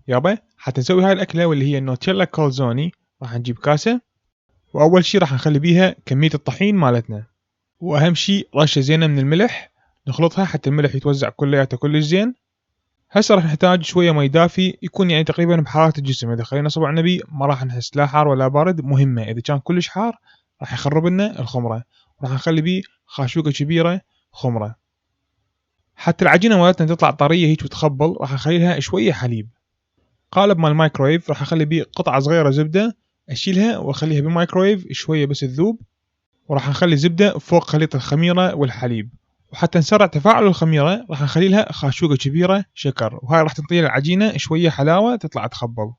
يابا حتى نسوي هاي الأكلة واللي هي النوتيلا كالزوني راح نجيب كاسة، وأول شي راح نخلي بيها كمية الطحين مالتنا، وأهم شي رشة زينة من الملح نخلطها حتى الملح يتوزع كلياته كلش زين. هسه راح نحتاج شوية مي دافي يكون يعني تقريبا بحرارة الجسم، إذا خلينا صبع نبي ما راح نحس لا حار ولا بارد، مهمة إذا كان كلش حار راح يخرب لنا الخمرة. راح نخلي بيه خاشوقة كبيرة خمرة. حتى العجينة مالتنا تطلع طرية هيك وتخبل راح نخليها شوية حليب. قالب مال المايكرويف راح اخلي بيه قطعة صغيرة زبدة اشيلها واخليها بالمايكرويف شوية بس تذوب، وراح نخلي زبدة فوق خليط الخميرة والحليب. وحتى نسرع تفاعل الخميرة راح نخلي لها خاشوقة كبيرة شكر، وهاي راح تنطي العجينة شوية حلاوة تطلع تخبل.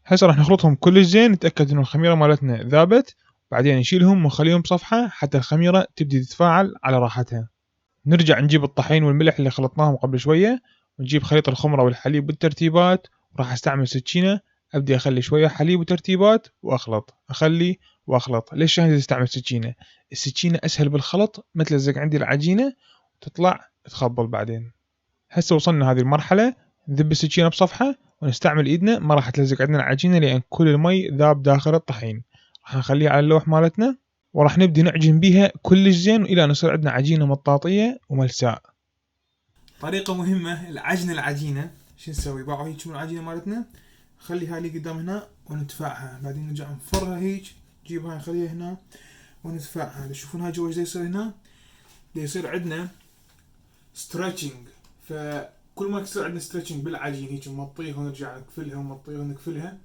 هسه راح نخلطهم كلش زين نتأكد انه الخميرة مالتنا ذابت، بعدين نشيلهم ونخليهم بصفحة حتى الخميرة تبدي تتفاعل على راحتها. نرجع نجيب الطحين والملح اللي خلطناهم قبل شوية، ونجيب خليط الخمرة والحليب بالترتيبات، وراح استعمل سكينة ابدي اخلي شوية حليب وترتيبات واخلط، اخلي واخلط. ليش عندي استعمل سكينة؟ السكينة اسهل بالخلط، ما تلزق عندي العجينة وتطلع تخبل بعدين. هسه وصلنا هذه المرحلة، نذب السكينة بصفحة ونستعمل ايدنا، ما راح تلزق عندنا العجينة لان كل المي ذاب داخل الطحين. راح نخليه على اللوح مالتنا وراح نبدي نعجن بيها كلش زين الى ان يصير عندنا عجينة مطاطية وملساء. طريقة مهمة لعجن العجينة، شو نسوي؟ باعوا هيك من العجينة مالتنا، خلي هاي اللي قدام هنا وندفعها، بعدين نرجع نفرها هيك، نجيب هاي نخليها هنا وندفعها. تشوفون هاي جوا ايش يصير هنا؟ يصير عندنا ستريتشنج، فكل ما يصير عندنا ستريتشنج بالعجين هيك نمطيها ونرجع نقفلها ونمطيها ونقفلها،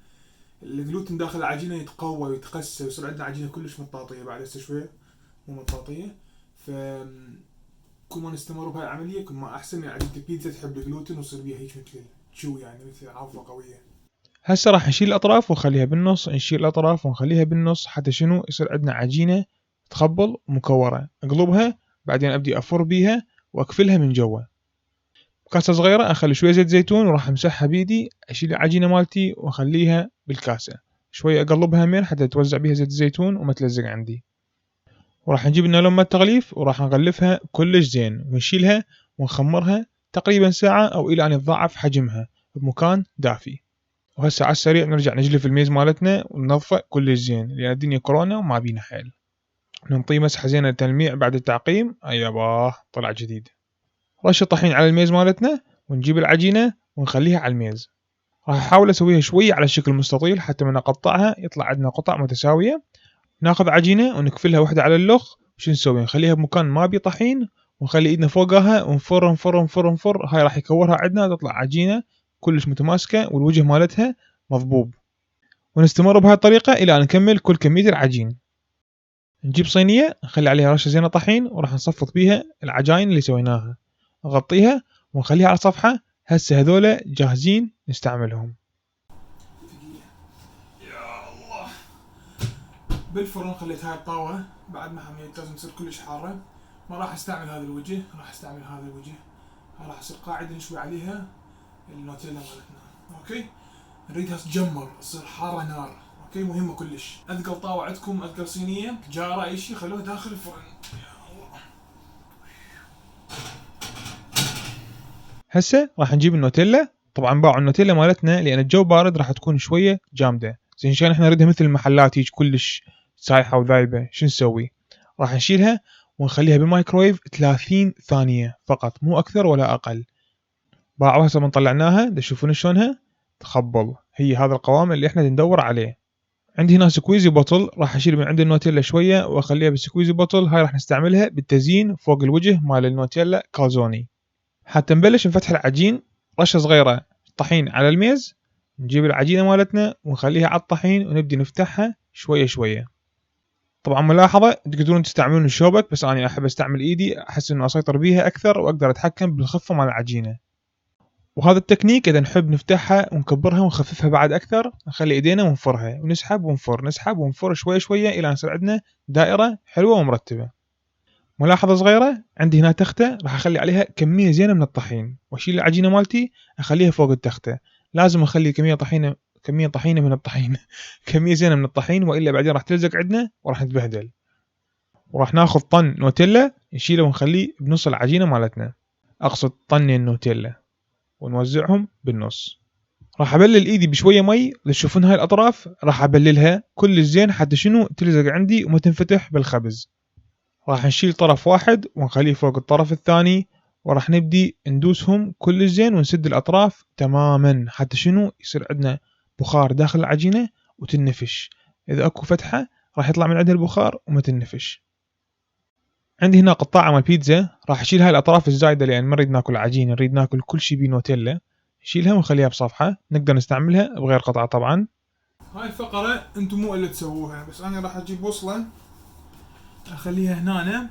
الجلوتين داخل العجينة يتقوى ويتقسى ويصير عندنا عجينة كلش مطاطية بعد هسه شوية مو مطاطية. ف كل ما نستمر بهاي العملية كل ما أحسن. يعني عجينة البيتزا تحب الجلوتين ويصير بيها هيك مثل تشو، يعني مثل عضلة قوية. هسه راح نشيل الأطراف ونخليها بالنص، نشيل الأطراف ونخليها بالنص حتى شنو يصير عندنا عجينة تخبل مكورة. أقلبها بعدين أبدي أفر بيها وأقفلها من جوا. بكاسة صغيرة أخلي شوية زيت زيتون وراح أمسحها بيدي، أشيل العجينة مالتي وأخليها بالكاسة، شوية أقلبها مين حتى توزع بيها زيت الزيتون وما تلزق عندي. وراح نجيب النالون مال التغليف وراح نغلفها كلش زين ونشيلها ونخمرها تقريبا ساعة أو إلى أن يتضاعف حجمها بمكان دافي. وهسه على السريع نرجع نجلف الميز مالتنا وننظفه كلش زين لأن الدنيا كورونا وما بينا حيل. ننطيه مسحة زينة تلميع بعد التعقيم، أياباه طلع جديد. رش الطحين على الميز مالتنا ونجيب العجينة ونخليها على الميز. راح أحاول أسويها شوية على شكل مستطيل حتى من أقطعها يطلع عندنا قطع متساوية. ناخذ عجينة ونكفلها وحدة على اللخ، وش نسوي؟ نخليها بمكان ما بي طحين ونخلي ايدنا فوقها ونفر نفر نفر نفر، هاي راح يكورها عندنا تطلع عجينة كلش متماسكة والوجه مالتها مضبوب. ونستمر بهاي الطريقة إلى أن نكمل كل كمية العجين. نجيب صينية نخلي عليها رشة زينة طحين وراح نصفط بيها العجاين اللي سويناها، نغطيها ونخليها على صفحة. هسه هذولا جاهزين نستعملهم. يا الله، بالفرن خليت هاي الطاوة بعد ما حميت لازم تصير كلش حارة. ما راح استعمل هذا الوجه، راح استعمل هذا الوجه. راح اصير قاعد نشوي عليها النوتيلا مالتنا. اوكي، نريدها تجمر تصير حارة نار. اوكي، مهمة كلش. اثقل طاوة عندكم، اثقل صينية، جارة، اي شيء، خلوها داخل الفرن. هسه راح نجيب النوتيلا. طبعا باعوا النوتيلا مالتنا لان الجو بارد راح تكون شويه جامده، زين عشان احنا نريدها مثل المحلات هيك كلش سايحه وذايبه. شو نسوي؟ راح نشيلها ونخليها بالمايكرويف 30 ثانيه فقط، مو اكثر ولا اقل. باعوا هسه من طلعناها تشوفون شلونها تخبل، هي هذا القوام اللي احنا ندور عليه. عندي هنا سكويزي بوتل، راح اشيل من عند النوتيلا شويه واخليها بالسكويزي بوتل. هاي راح نستعملها بالتزيين فوق الوجه مال النوتيلا كالزوني. حتى نبلش نفتح العجين، رشة صغيرة طحين على الميز، نجيب العجينة مالتنا ونخليها على الطحين ونبدي نفتحها شوية شوية. طبعا ملاحظة تقدرون تستعملون الشوبك، بس أنا أحب أستعمل إيدي، أحس إنه أسيطر بيها أكثر وأقدر أتحكم بالخفة مال العجينة. وهذا التكنيك إذا نحب نفتحها ونكبرها ونخففها بعد أكثر، نخلي إيدينا ونفرها ونسحب ونفر نسحب ونفر شوية شوية إلى أن يصير عندنا دائرة حلوة ومرتبة. ملاحظة صغيرة، عندي هنا تختة راح أخلي عليها كمية زينة من الطحين، وأشيل العجينة مالتي أخليها فوق التختة. لازم أخلي كمية طحينة من الطحين كمية زينة من الطحين، وإلا بعدين راح تلزق عندنا وراح نتبهدل. وراح ناخذ طن نوتيلا نشيله ونخليه بنص العجينة مالتنا، أقصد طنين نوتيلا، ونوزعهم بالنص. راح ابلل ايدي بشويه مي. تشوفون هاي الاطراف راح ابللها كل زين حتى شنو تلزق عندي وما تنفتح بالخبز. راح نشيل طرف واحد ونخليه فوق الطرف الثاني، وراح نبدي ندوسهم كل زين ونسد الاطراف تماما حتى شنو يصير عندنا بخار داخل العجينه وتنفش. اذا اكو فتحه راح يطلع من عندها البخار وما تنفش. عندي هنا قطاعه مال بيتزا، راح اشيل هاي الاطراف الزايده لان ما نريد ناكل عجين، نريد ناكل كل شي بنوتيلا. نشيلها ونخليها بصفحه، نقدر نستعملها بغير قطعه طبعا. هاي الفقره انتم مو اللي تسووها، بس انا راح اجيب وصله اخليها هنا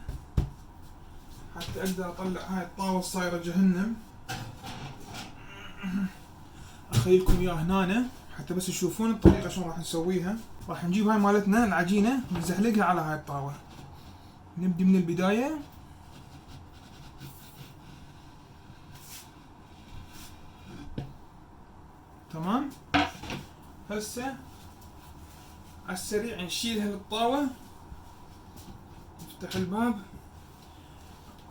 حتى اقدر اطلع هاي الطاوه الصايره جهنم. اخليلكم اياها هنا حتى بس تشوفون الطريقه شلون راح نسويها. راح نجيب هاي مالتنا العجينه نزحلقها على هاي الطاوه. نبدي من البدايه، تمام. هسه على السريع نشيلها للطاوه، نفتح الباب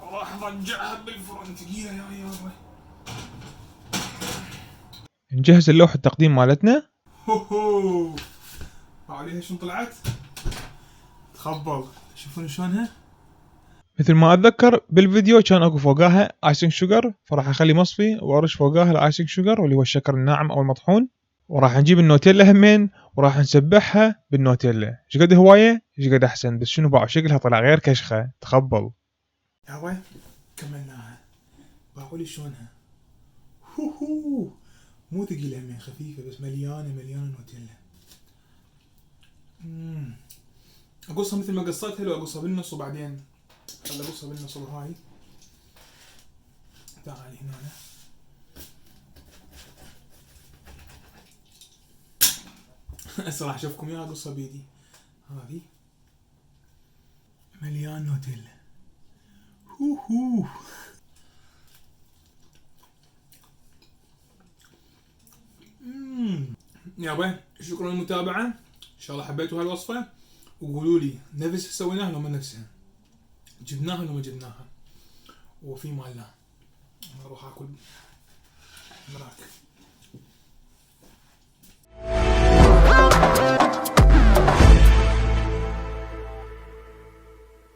وراح نرجعها بالفرن. ثقيله يا يابا. نجهز اللوحة التقديم مالتنا. هو عليها شلون طلعت تخبل. شوفون شلونها. مثل ما اتذكر بالفيديو كان اكو فوقاها ايسنج شوجر، فراح اخلي مصفي وارش فوقاها الايسنج شوجر واللي هو الشكر الناعم او المطحون. وراح نجيب النوتيلا همين وراح نسبحها بالنوتيلا. شقد هوايه شقد احسن، بس شنو باعوا شكلها طلع غير كشخه تخبل. يا وين كملناها. باقولي شلونها. هو مو ثقيله همين، خفيفه بس مليانه نوتيلا. اقصها مثل ما قصيتها لو اقصها بالنص وبعدين خل اقصها بالنص. هاي تعالي هنا هسه راح اشوفكم اياها اقصها بيدي. هذه مليان نوتيلا. هو يابا شكرا للمتابعه. ان شاء الله حبيتوا هالوصفه، وقولوا لي نفسها سويناها لو ما نفسها، جبناها لو ما جبناها. وفي مال الله اروح اكل مراك.